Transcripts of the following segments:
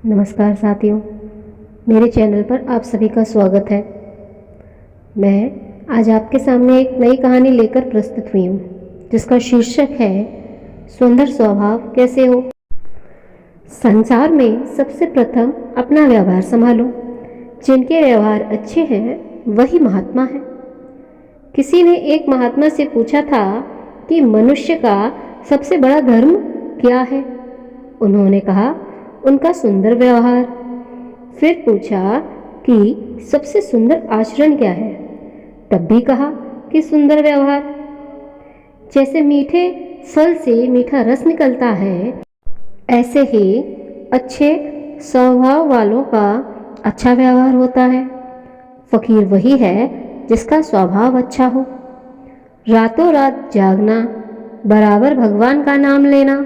नमस्कार साथियों, मेरे चैनल पर आप सभी का स्वागत है। मैं आज आपके सामने एक नई कहानी लेकर प्रस्तुत हुई हूँ, जिसका शीर्षक है सुंदर स्वभाव कैसे हो। संसार में सबसे प्रथम अपना व्यवहार संभालो। जिनके व्यवहार अच्छे हैं वही महात्मा है। किसी ने एक महात्मा से पूछा था कि मनुष्य का सबसे बड़ा धर्म क्या है। उन्होंने कहा उनका सुंदर व्यवहार। फिर पूछा कि सबसे सुंदर आचरण क्या है। तब भी कहा कि सुंदर व्यवहार। जैसे मीठे फल से मीठा रस निकलता है, ऐसे ही अच्छे स्वभाव वालों का अच्छा व्यवहार होता है। फकीर वही है जिसका स्वभाव अच्छा हो। रातों रात जागना, बराबर भगवान का नाम लेना,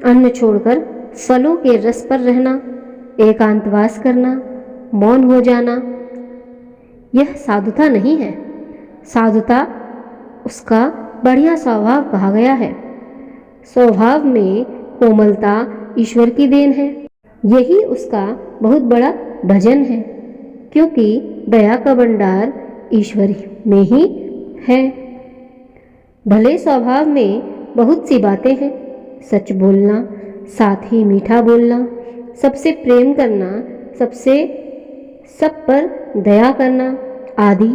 अन्न छोड़कर फलों के रस पर रहना, एकांतवास करना, मौन हो जाना, यह साधुता नहीं है। साधुता उसका बढ़िया स्वभाव कहा गया है। स्वभाव में कोमलता ईश्वर की देन है। यही उसका बहुत बड़ा भजन है, क्योंकि दया का भंडार ईश्वर में ही है। भले स्वभाव में बहुत सी बातें हैं। सच बोलना, साथ ही मीठा बोलना, सबसे प्रेम करना, सब पर दया करना आदि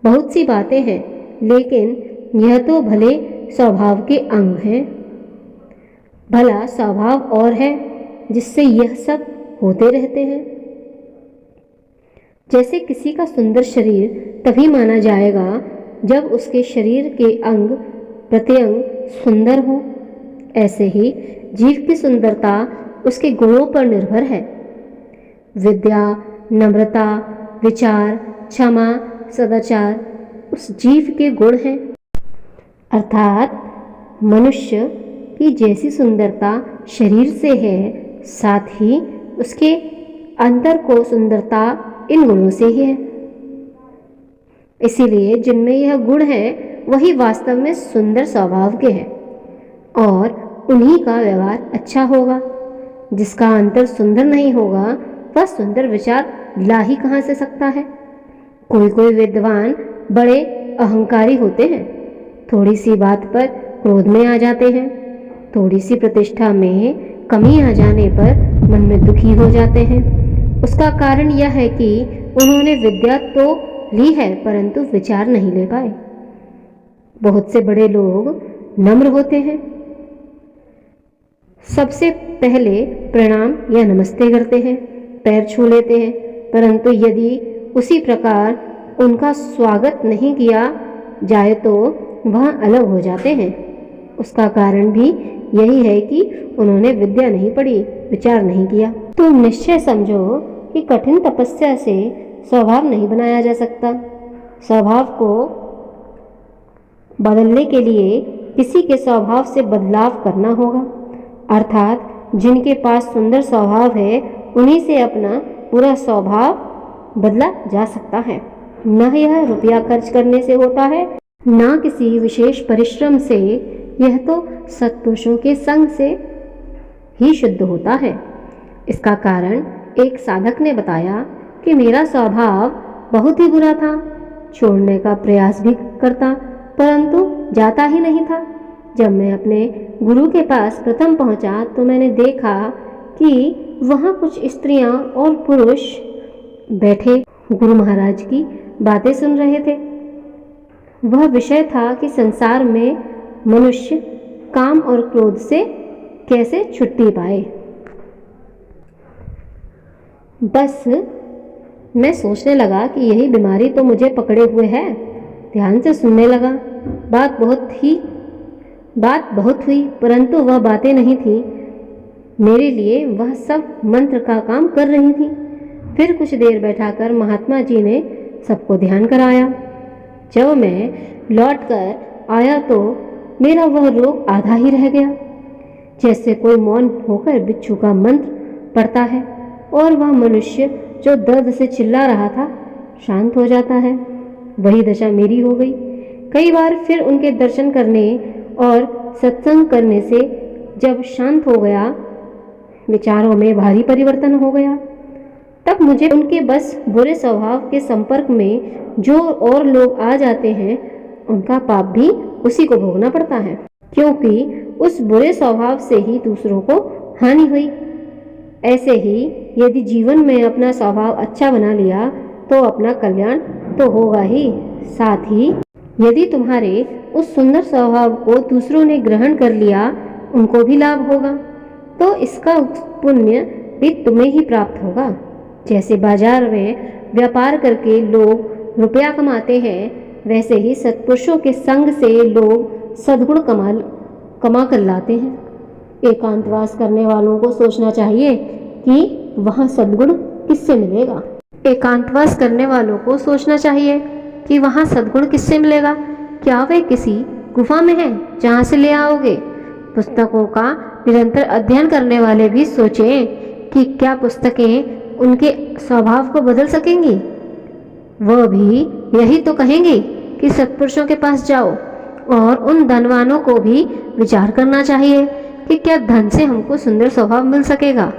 बहुत सी बातें हैं, लेकिन यह तो भले स्वभाव के अंग हैं। भला स्वभाव और है जिससे यह सब होते रहते हैं। जैसे किसी का सुंदर शरीर तभी माना जाएगा जब उसके शरीर के अंग प्रत्यंग सुंदर हो, ऐसे ही जीव की सुंदरता उसके गुणों पर निर्भर है। विद्या, नम्रता, विचार, क्षमा, सदाचार उस जीव के गुण हैं। अर्थात मनुष्य की जैसी सुंदरता शरीर से है, साथ ही उसके अंतर को सुंदरता इन गुणों से ही है। इसीलिए जिनमें यह गुण है वही वास्तव में सुंदर स्वभाव के हैं, और उन्हीं का व्यवहार अच्छा होगा। जिसका अंतर सुंदर नहीं होगा वह सुंदर विचार ला ही कहाँ से सकता है। कोई विद्वान बड़े अहंकारी होते हैं, थोड़ी सी बात पर क्रोध में आ जाते हैं। थोड़ी सी प्रतिष्ठा में कमी आ जाने पर मन में दुखी हो जाते हैं। उसका कारण यह है कि उन्होंने विद्या तो ली है, परंतु विचार नहीं ले पाए। बहुत से बड़े लोग नम्र होते हैं, सबसे पहले प्रणाम या नमस्ते करते हैं, पैर छू लेते हैं, परंतु यदि उसी प्रकार उनका स्वागत नहीं किया जाए तो वह अलग हो जाते हैं। उसका कारण भी यही है कि उन्होंने विद्या नहीं पढ़ी, विचार नहीं किया। तुम निश्चय समझो कि कठिन तपस्या से स्वभाव नहीं बनाया जा सकता। स्वभाव को बदलने के लिए किसी के स्वभाव से बदलाव करना होगा। अर्थात जिनके पास सुंदर स्वभाव है उन्हीं से अपना पूरा स्वभाव बदला जा सकता है। न यह रुपया खर्च करने से होता है, न किसी विशेष परिश्रम से। यह तो सत्पुरुषों के संग से ही शुद्ध होता है। इसका कारण एक साधक ने बताया कि मेरा स्वभाव बहुत ही बुरा था, छोड़ने का प्रयास भी करता, परंतु जाता ही नहीं था। जब मैं अपने गुरु के पास प्रथम पहुंचा तो मैंने देखा कि वहाँ कुछ स्त्रियां और पुरुष बैठे गुरु महाराज की बातें सुन रहे थे। वह विषय था कि संसार में मनुष्य काम और क्रोध से कैसे छुट्टी पाए। बस मैं सोचने लगा कि यही बीमारी तो मुझे पकड़े हुए है। ध्यान से सुनने लगा। बात बहुत हुई, परंतु वह बातें नहीं थी। मेरे लिए वह सब मंत्र का काम कर रही थी। फिर कुछ देर बैठाकर महात्मा जी ने सबको ध्यान कराया। जब मैं लौट कर आया तो मेरा वह रोग आधा ही रह गया। जैसे कोई मौन होकर बिच्छू का मंत्र पढ़ता है और वह मनुष्य जो दर्द से चिल्ला रहा था शांत हो जाता है, वही दशा मेरी हो गई। कई बार फिर उनके दर्शन करने और सत्संग करने से जब शांत हो गया विचारों में भारी परिवर्तन हो गया। तब मुझे उनके बस बुरे स्वभाव के संपर्क में जो और लोग आ जाते हैं उनका पाप भी उसी को भोगना पड़ता है, क्योंकि उस बुरे स्वभाव से ही दूसरों को हानि हुई। ऐसे ही यदि जीवन में अपना स्वभाव अच्छा बना लिया तो अपना कल्याण तो होगा ही, साथ ही यदि तुम्हारे उस सुंदर स्वभाव को दूसरों ने ग्रहण कर लिया उनको भी लाभ होगा, तो इसका पुण्य भी तुम्हें ही प्राप्त होगा। जैसे बाजार में व्यापार करके लोग रुपया कमाते हैं, वैसे ही सत्पुरुषों के संग से लोग सद्गुण कमा कर लाते हैं। एकांतवास करने वालों को सोचना चाहिए कि वहाँ सद्गुण किससे मिलेगा। एकांतवास करने वालों को सोचना चाहिए कि वहाँ सद्गुण किससे मिलेगा। क्या वे किसी गुफा में हैं जहाँ से ले आओगे? पुस्तकों का निरंतर अध्ययन करने वाले भी सोचें कि क्या पुस्तकें उनके स्वभाव को बदल सकेंगी। वह भी यही तो कहेंगे कि सत्पुरुषों के पास जाओ, और उन धनवानों को भी विचार करना चाहिए कि क्या धन से हमको सुंदर स्वभाव मिल सकेगा।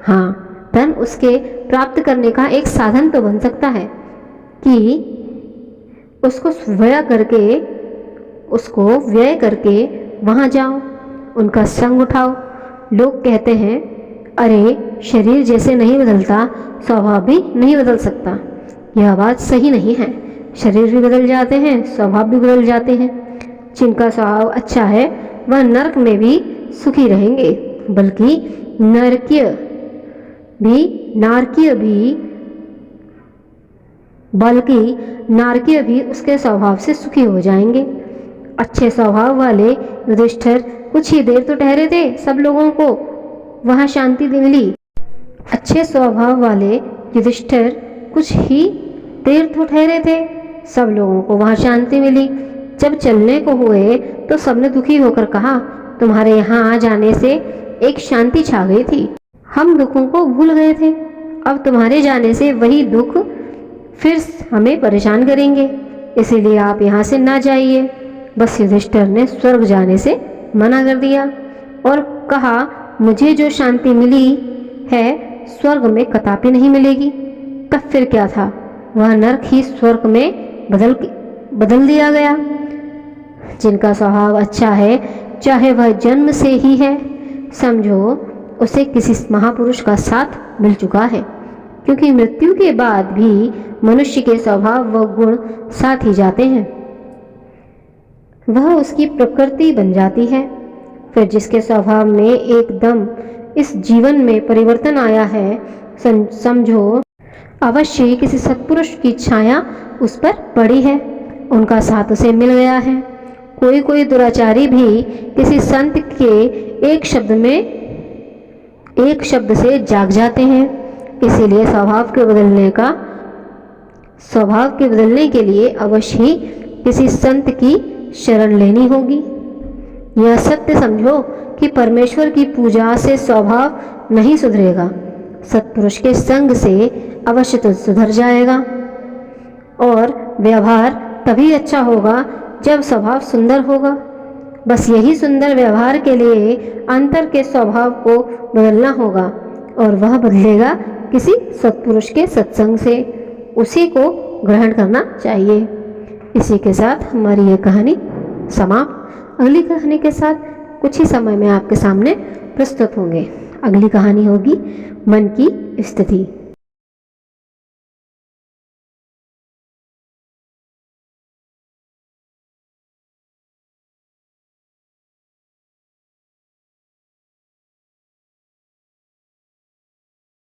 हाँ, धन उसके प्राप्त करने का एक साधन तो बन सकता है कि उसको व्यय करके वहाँ जाओ, उनका संग उठाओ। लोग कहते हैं अरे शरीर जैसे नहीं बदलता स्वभाव भी नहीं बदल सकता। यह बात सही नहीं है। शरीर भी बदल जाते हैं, स्वभाव भी बदल जाते हैं। जिनका स्वभाव अच्छा है वह नरक में भी सुखी रहेंगे, बल्कि नारकीय भी उसके स्वभाव से सुखी हो जाएंगे। अच्छे स्वभाव वाले युधिष्ठिर कुछ ही देर तो ठहरे थे, सब लोगों को वहाँ शांति मिली। अच्छे स्वभाव वाले युधिष्ठिर कुछ ही देर तो ठहरे थे, सब लोगों को वहाँ शांति मिली। जब चलने को हुए तो सबने दुखी होकर कहा, तुम्हारे यहाँ आ जाने से एक शांति छा गई थी, हम दुखों को भूल गए थे। अब तुम्हारे जाने से वही दुख फिर हमें परेशान करेंगे, इसीलिए आप यहाँ से ना जाइए। बस युधिष्ठिर ने स्वर्ग जाने से मना कर दिया और कहा, मुझे जो शांति मिली है स्वर्ग में कदापि नहीं मिलेगी। तब फिर क्या था, वह नरक ही स्वर्ग में बदल दिया गया। जिनका स्वभाव अच्छा है, चाहे वह जन्म से ही है, समझो उसे किसी महापुरुष का साथ मिल चुका है, क्योंकि मृत्यु के बाद भी मनुष्य के स्वभाव व गुण साथ ही जाते हैं, वह उसकी प्रकृति बन जाती है। फिर जिसके स्वभाव में एकदम इस जीवन में परिवर्तन आया है, समझो अवश्य किसी सत्पुरुष की छाया उस पर पड़ी है, उनका साथ उसे मिल गया है। कोई दुराचारी भी किसी संत के एक शब्द से जाग जाते हैं। इसीलिए स्वभाव के बदलने के लिए अवश्य ही किसी संत की शरण लेनी होगी। यह सत्य समझो कि परमेश्वर की पूजा से स्वभाव नहीं सुधरेगा, सत्पुरुष के संग से अवश्य तो सुधर जाएगा। और व्यवहार तभी अच्छा होगा जब स्वभाव सुंदर होगा। बस यही सुंदर व्यवहार के लिए अंतर के स्वभाव को बदलना होगा, और वह बदलेगा किसी सत्पुरुष के सत्संग से, उसी को ग्रहण करना चाहिए। इसी के साथ हमारी ये कहानी समाप्त। अगली कहानी के साथ कुछ ही समय में आपके सामने प्रस्तुत होंगे। अगली कहानी होगी मन की स्थिति।